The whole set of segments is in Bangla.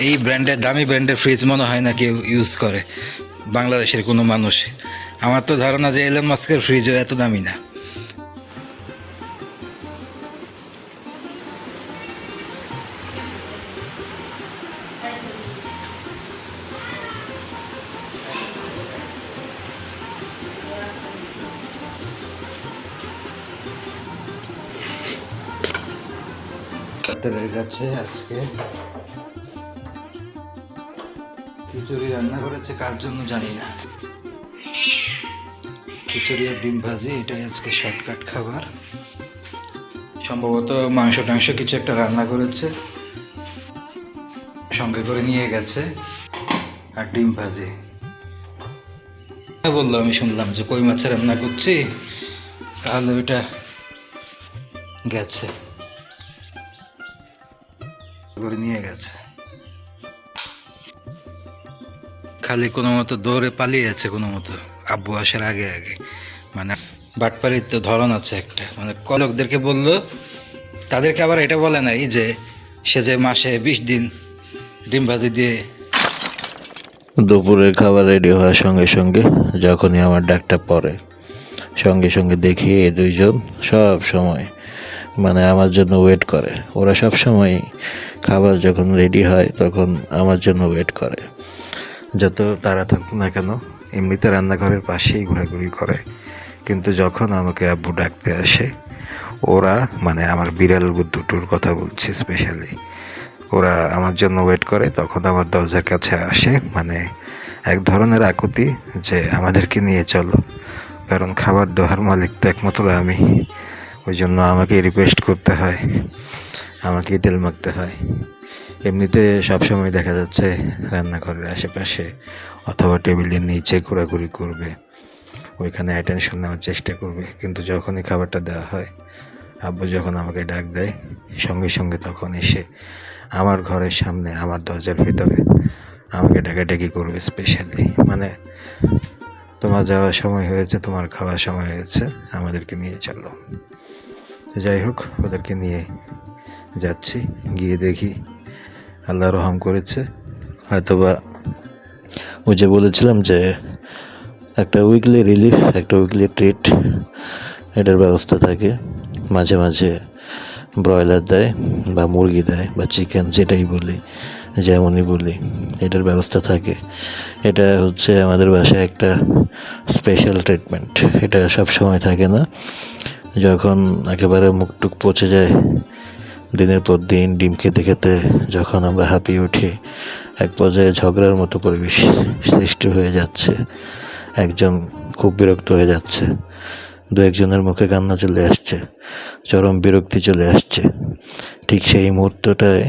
এই ব্র্যান্ডের দামি ব্র্যান্ডের ফ্রিজ মনে হয় না কেউ ইউজ করে বাংলাদেশের কোনো মানুষ। আমার তো ধারণা যে এলন মাস্কের ফ্রিজও এত দামি না। ডাক্তারের কাছে আজকে খিচুড়ি রান্না করেছে, কার জন্য জানি না। খিচুড়ি আর ডিম ভাজি, এটাই আজকে শর্টকাট খাবার। সম্ভবত মাংস টাংস কিছু একটা রান্না করেছে, সঙ্গে করে নিয়ে গেছে। আর ডিম ভাজি বললো, আমি শুনলাম যে কই মাছ রান্না করছি, তাহলে ওইটা গেছে করে নিয়ে গেছে। খালি কোনো মতো দৌড়ে পালিয়ে যাচ্ছে, কোনো মতো আব্বু আসার আগে আগে। মানে বাটপাড়ির তো ধরন আছে একটা, মানে কলকদেরকে বললো, তাদেরকে আবার এটা বলে নাই যে সে যে মাসে 20 দিন ডিম ভাজি দিয়ে। দুপুরের খাবার রেডি হওয়ার সঙ্গে সঙ্গে যখনই আমার ডাকটা পড়ে, সঙ্গে সঙ্গে দেখি এই দুইজন সব সময় মানে আমার জন্য ওয়েট করে। ওরা সব সময় খাবার যখন রেডি হয় তখন আমার জন্য ওয়েট করে। যত তারা থাকুক না কেন, এমনিতে রান্নাঘরের পাশেই ঘোরাঘুরি করে, কিন্তু যখন আমাকে আব্বু ডাকতে আসে, ওরা মানে আমার বিড়াল দুটোর কথা বলছি স্পেশালি, ওরা আমার জন্য ওয়েট করে। তখন আমার দরজার কাছে আসে, মানে এক ধরনের আকুতি যে আমাদেরকে নিয়ে চলো, কারণ খাবার দেওয়ার মালিক তো একমাত্র আমি। ওই জন্য আমাকে রিকোয়েস্ট করতে হয়, আমাকেই তেল মাখতে হয়। এমনিতে সবসময় দেখা যাচ্ছে রান্নাঘরের আশেপাশে অথবা টেবিলের নিচে ঘোরাঘুরি করবে, ওইখানে অ্যাটেনশন নেওয়ার চেষ্টা করবে। কিন্তু যখনই খাবারটা দেওয়া হয়, আব্বু যখন আমাকে ডাক দেয়, সঙ্গে সঙ্গে তখন এসে আমার ঘরের সামনে, আমার দরজার ভিতরে আমাকে ডাকাডাকি করবে স্পেশালি, মানে তোমার যাওয়ার সময় হয়েছে, তোমার খাওয়ার সময় হয়েছে, আমাদেরকে নিয়ে চলো। যাই হোক, ওদেরকে নিয়ে যাচ্ছি। গিয়ে দেখি আল্লাহ রহম করেছে, হয়তোবা ওই যে বলেছিলাম যে একটা উইকলি রিলিফ, একটা উইকলি ট্রিট, এটার ব্যবস্থা থাকে। মাঝে মাঝে ব্রয়লার দেয় বা মুরগি দেয় বা চিকেন, যেটাই বলি, যেমনই বলি, এটার ব্যবস্থা থাকে। এটা হচ্ছে আমাদের বাসায় একটা স্পেশাল ট্রিটমেন্ট। এটা সব সময় থাকে না। যখন একেবারে মুখটুক পচে যায় দিনের পর দিন ডিম খেতে খেতে, যখন আমরা হাঁপিয়ে উঠি, এক পর্যায়ে ঝগড়ার মতো পরিবেশ সৃষ্টি হয়ে যাচ্ছে, একজন খুব বিরক্ত হয়ে যাচ্ছে, দু একজনের মুখে কান্না চলে আসছে, চরম বিরক্তি চলে আসছে, ঠিক সেই মুহূর্তটায়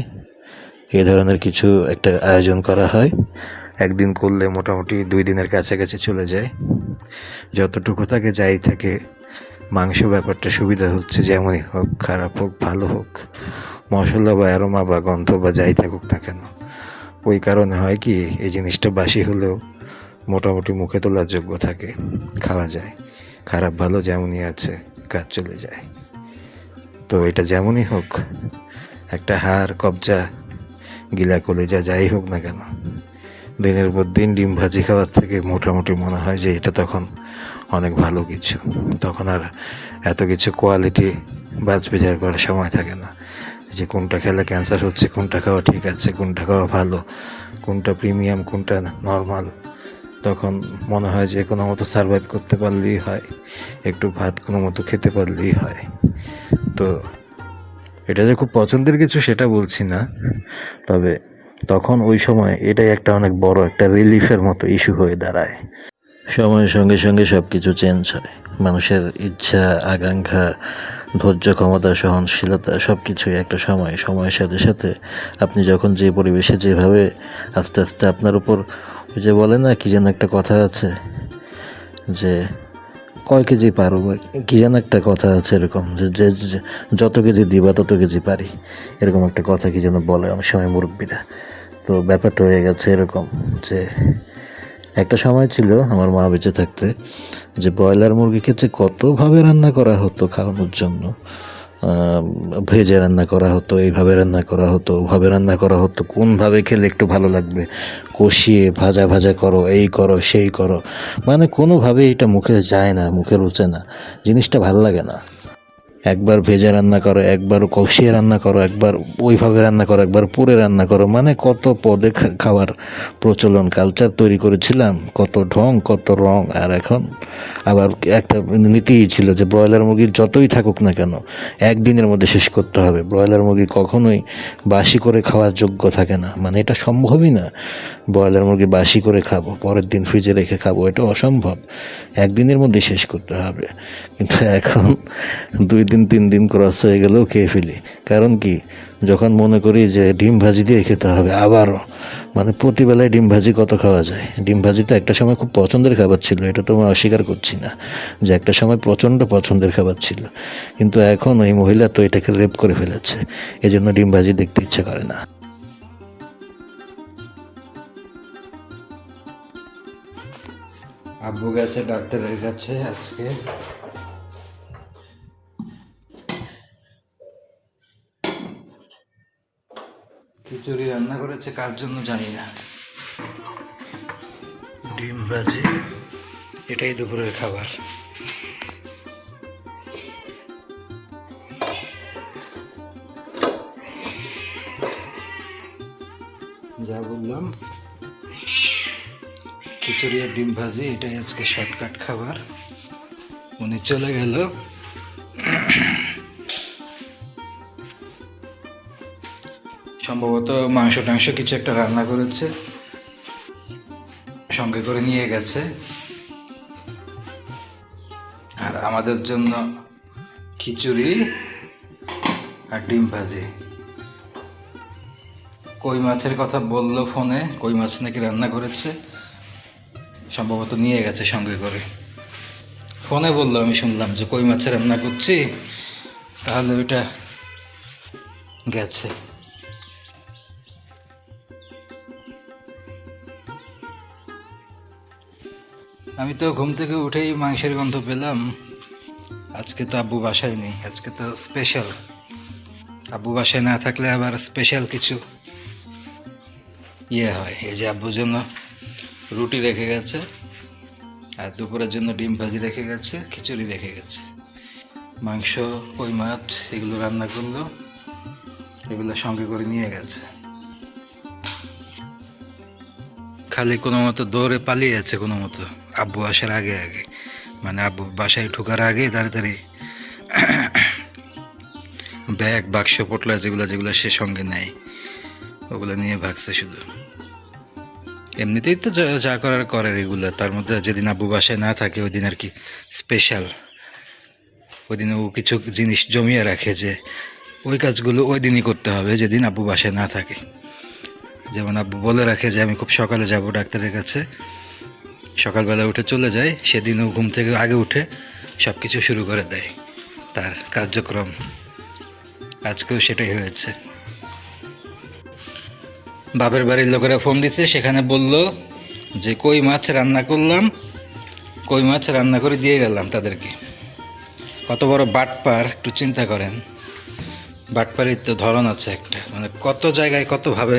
এ ধরনের কিছু একটা আয়োজন করা হয়। একদিন করলে মোটামুটি 2 দিনের কাছাকাছি চলে যায়। যতটুকু থাকে যাই থাকে, মাংস ব্যাপারটা সুবিধা হচ্ছে যেমনই হোক, খারাপ হোক ভালো হোক, মশলা বা অ্যারোমা বা গন্ধ বা যাই থাকুক না কেন, ওই কারণে হয় কি, এই জিনিসটা বাসি হলেও মোটামুটি মুখে তোলার যোগ্য থাকে, খাওয়া যায়। খারাপ ভালো যেমনই আছে, কাজ চলে যায়। তো এটা যেমনই হোক, একটা হাড় কবজা গিলা কলিজা যাই হোক না কেন, দিনের পর দিন ডিম ভাজি খাওয়ার থেকে মোটামুটি মনে হয় যে এটা তখন অনেক ভালো কিছু। তখন আর এত কিছু কোয়ালিটি বাজ বিচার করার সময় থাকে না, যে কোনটা খেলে ক্যান্সার হচ্ছে, কোনটা খাওয়া ঠিক আছে, কোনটা খাওয়া ভালো, কোনটা প্রিমিয়াম, কোনটা নর্মাল। তখন মনে হয় যে কোনো মতো সারভাইভ করতে পারলেই হয়, একটু ভাত কোনো মতো খেতে পারলেই হয়। তো এটা যে খুব পছন্দের কিছু সেটা বলছি না, তবে তখন ওই সময় এটাই একটা অনেক বড় একটা রিলিফের মতো ইস্যু হয়ে দাঁড়ায়। সময়ের সঙ্গে সঙ্গে সব কিছু চেঞ্জ হয়, মানুষের ইচ্ছা, আকাঙ্ক্ষা, ধৈর্য, ক্ষমতা, সহনশীলতা সব কিছুই একটা সময়ের সাথে সাথে আপনি যখন যে পরিবেশে যেভাবে আস্তে আস্তে আপনার উপর, ওই যে বলে না, কি যেন একটা কথা আছে যে কয় কেজি পারো, কি যেন একটা কথা আছে এরকম, যে যত কেজি দিবা তত কেজি পারি, এরকম একটা কথা কি যেন বলে অনেক সময় মুরব্বীরা। তো ব্যাপারটা হয়ে গেছে এরকম যে একটা সময় ছিল আমার মা বেঁচে থাকতে, যে ব্রয়লার মুরগিকে যে কতভাবে রান্না করা হতো খাওয়ানোর জন্য, ভেজে রান্না করা হতো, এইভাবে রান্না করা হতো, ওভাবে রান্না করা হতো, কোনভাবে খেলে একটু ভালো লাগবে, কষিয়ে ভাজা ভাজা করো, এই করো সেই করো, মানে কোনোভাবে এটা মুখে যায় না, মুখে রুচে না, জিনিসটা ভালো লাগে না। একবার ভেজে রান্না করো, একবার কষিয়ে রান্না করো, একবার ওইভাবে রান্না করো, একবার পুড়ে রান্না করো, মানে কত পদে খাওয়ার প্রচলন, কালচার তৈরি করেছিলাম, কত ঢং কত রং। আর এখন আবার একটা নীতিই ছিল যে ব্রয়লার মুরগি যতই থাকুক না কেন একদিনের মধ্যে শেষ করতে হবে। ব্রয়লার মুরগি কখনোই বাসি করে খাওয়ার যোগ্য থাকে না, মানে এটা সম্ভবই না। ব্রয়লার মুরগি বাসি করে খাবো, পরের দিন ফ্রিজে রেখে খাবো, এটা অসম্ভব, একদিনের মধ্যে শেষ করতে হবে। কিন্তু এখন 2 দিন 3 দিন ক্রস হয়ে গেলেও খেয়ে ফেলি। কারণ কি, যখন মনে করি যে ডিম ভাজি দিয়ে খেতে হবে আবারও, মানে প্রতিবেলায় ডিম ভাজি কত খাওয়া যায়। ডিম ভাজি তো একটা সময় খুব পছন্দের খাবার ছিল, এটা তো আমি অস্বীকার করছি না যে একটা সময় প্রচণ্ড পছন্দের খাবার ছিল, কিন্তু এখন ওই মহিলা তো এটাকে রেপ করে ফেলেছে, এজন্য ডিম ভাজি দেখতে ইচ্ছা করে না। আব্বু গেছে ডাক্তারের কাছে আজকে। খিচুড়ি রান্না করেছে, কার জন্য জানি না। ডিম ভাজি, এটাই দুপুরের খাবার। যা বললাম, খিচুড়ি আর ডিম ভাজি, এটাই আজকে শর্টকাট খাবার। উনি চলে গেল, সম্ভবত মাংস টাংস কিছু একটা রান্না করেছে, সঙ্গে করে নিয়ে গেছে। আর আমাদের জন্য খিচুড়ি আর ডিম ভাজি। কই মাছের কথা বললো ফোনে, কই মাছ নাকি রান্না করেছে, সম্ভবত নিয়ে গেছে সঙ্গে করে। ফোনে বললো, আমি শুনলাম যে কই মাছের রান্না করছি, তাহলে ওইটা গেছে। আমি তো ঘুম থেকে উঠেই মাংসের গন্ধ পেলাম। আজকে তো আব্বু বাসায় নেই, আজকে তো স্পেশাল। আব্বু বাসায় না থাকলে আবার স্পেশাল কিছু হয়। এই যে আব্বুর জন্য রুটি রেখে গেছে, আর দুপুরের জন্য ডিম ভাজি রেখে গেছে, খিচুড়ি রেখে গেছে, মাংস কই মাছ এগুলো রান্না করলো, এগুলো সঙ্গে করে নিয়ে গেছে। খালি কোনো মতো দৌড়ে পালিয়ে যাচ্ছে কোনো মতো, আব্বু আসার আগে আগে, মানে আব্বু বাসায় ঢোকার আগে তাড়াতাড়ি ব্যাগ বাক্স পটলা যেগুলো যেগুলো সে সঙ্গে নেয় ওগুলো নিয়ে ভাগছে শুধু। এমনিতেই তো যা করার করে এগুলো, তার মধ্যে যেদিন আব্বু বাসায় না থাকে ওই দিন আর কি স্পেশাল। ওই দিন ও কিছু জিনিস জমিয়ে রাখে যে ওই কাজগুলো ওই দিনই করতে হবে যেদিন আব্বু বাসায় না থাকে। যেমন আব্বু বলে রাখে যে আমি খুব সকালে যাব ডাক্তারের কাছে, সকালবেলা উঠে চলে যায়, সেদিনও ঘুম থেকে আগে উঠে সব কিছু শুরু করে দেয় তার কার্যক্রম। আজকেও সেটাই হয়েছে। বাপের বাড়ির লোকেরা ফোন দিছে, সেখানে বলল যে কই মাছ রান্না করলাম, কই মাছ রান্না করে দিয়ে গেলাম তাদেরকে। কত বড় বাটপার একটু চিন্তা করেন। বাটপারির তো ধরন আছে একটা, মানে কত জায়গায় কতভাবে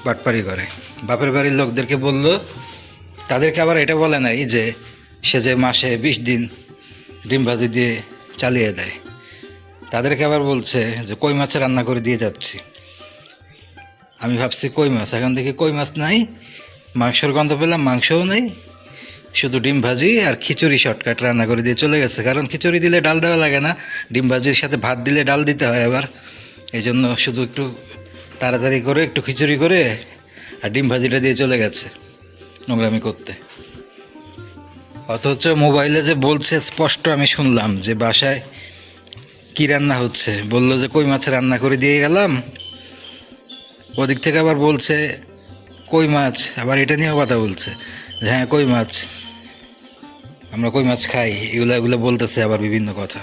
বাটপারি করে। বাপের বাড়ির লোকদেরকে বলল, তাদেরকে আবার এটা বলে নাই যে সে যে মাসে 20 দিন ডিম ভাজি দিয়ে চালিয়ে দেয়। তাদেরকে আবার বলছে যে কই মাছ রান্না করে দিয়ে যাচ্ছি। আমি ভাবছি কই মাছ, এখন দেখি কই মাছ নাই, মাংসের গন্ধ পেলাম, মাংসও নেই, শুধু ডিম ভাজি আর খিচুড়ি শর্টকাট রান্না করে দিয়ে চলে গেছে। কারণ খিচুড়ি দিলে ডাল দেওয়া লাগে না, ডিম ভাজির সাথে ভাত দিলে ডাল দিতে হয় আবার, এই জন্য শুধু একটু তাড়াতাড়ি করে একটু খিচুড়ি করে আর ডিম ভাজিটা দিয়ে চলে গেছে নোংরামি করতে। অথচ মোবাইলে যে বলছে স্পষ্ট আমি শুনলাম যে বাসায় কি রান্না হচ্ছে, বললো যে কই মাছ রান্না করে দিয়ে গেলাম, ওদিক থেকে আবার বলছে কই মাছ, আবার এটা নিয়েও কথা বলছে যে হ্যাঁ কই মাছ, আমরা কই মাছ খাই, এগুলো বলতেছে আবার বিভিন্ন কথা।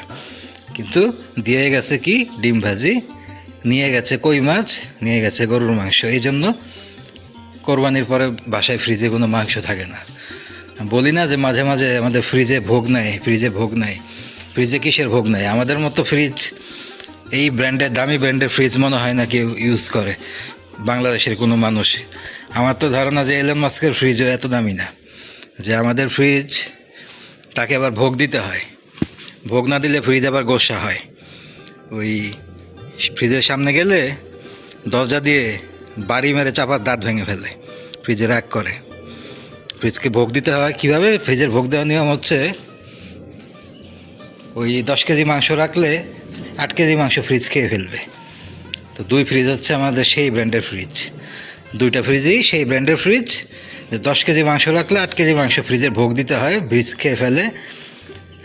কিন্তু দিয়ে গেছে কি ডিম ভাজি, নিয়ে গেছে কই মাছ, নিয়ে গেছে গরুর মাংস। এই জন্য কোরবানির পরে বাসায় ফ্রিজে কোনো মাংস থাকে না। বলি না যে মাঝে মাঝে আমাদের ফ্রিজে ভোগ নাই, ফ্রিজে ভোগ নাই, ফ্রিজে কিসের ভোগ নাই? আমাদের মতো ফ্রিজ এই ব্র্যান্ডের দামি ব্র্যান্ডের ফ্রিজ মনে হয় না কেউ ইউজ করে বাংলাদেশের কোনো মানুষ। আমার তো ধারণা যে এলন মাস্কের ফ্রিজও এত দামি না, যে আমাদের ফ্রিজ তাকে আবার ভোগ দিতে হয়, ভোগ না দিলে ফ্রিজ আবার গোসা হয়। ওই ফ্রিজের সামনে গেলে দরজা দিয়ে বাড়ি মেরে চাপার দাঁত ভেঙে ফেলে, ফ্রিজে রাগ করে। ফ্রিজকে ভোগ দিতে হয় কীভাবে? ফ্রিজের ভোগ দেওয়ার নিয়ম হচ্ছে ওই 10 কেজি মাংস রাখলে 8 কেজি মাংস ফ্রিজ খেয়ে ফেলবে। তো 2 ফ্রিজ হচ্ছে আমাদের সেই ব্র্যান্ডের ফ্রিজ, 2টা ফ্রিজই সেই ব্র্যান্ডের ফ্রিজ। 10 কেজি মাংস রাখলে 8 কেজি মাংস ফ্রিজের ভোগ দিতে হয়, ফ্রিজ খেয়ে ফেলে,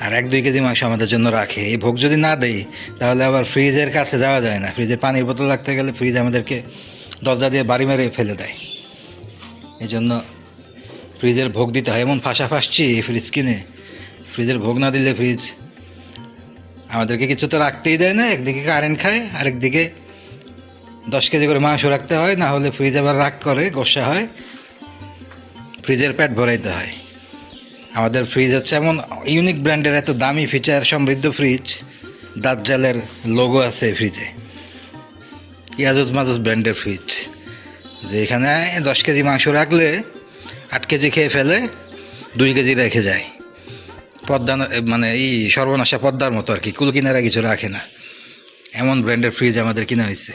আর 1-2 কেজি মাংস আমাদের জন্য রাখে। এই ভোগ যদি না দেই তাহলে আবার ফ্রিজের কাছে যাওয়া যায় না, ফ্রিজে পানির বোতল রাখতে গেলে ফ্রিজ আমাদেরকে দরজা দিয়ে বাড়ি মেরে ফেলে দেয়। এই জন্য ফ্রিজের ভোগ দিতে হয়। এমন ফাঁসা ফাঁসছি ফ্রিজ কিনে, ফ্রিজের ভোগ না দিলে ফ্রিজ আমাদেরকে কিছু তো রাখতেই দেয় না। একদিকে কারেন্ট খায়, আরেকদিকে 10 কেজি করে মাংস রাখতে হয়, না হলে ফ্রিজ আবার রাগ করে, গোসা হয়, ফ্রিজের পেট ভরাইতে হয়। আমাদের ফ্রিজ হচ্ছে এমন ইউনিক ব্র্যান্ডের, এত দামি ফিচার সমৃদ্ধ ফ্রিজ, দাজ্জালের লোগো আছে ফ্রিজে, ইয়াজুজ মাজুজ ব্র্যান্ডের ফ্রিজ, যে এখানে 10 কেজি মাংস রাখলে 8 কেজি খেয়ে ফেলে, 2 কেজি রেখে যায়। পদ্মা মানে এই সর্বনাশা পদ্মার মতো আর কি, কুল কিনারা কিছু রাখে না। এমন ব্র্যান্ডের ফ্রিজ আমাদের কিনা হয়েছে।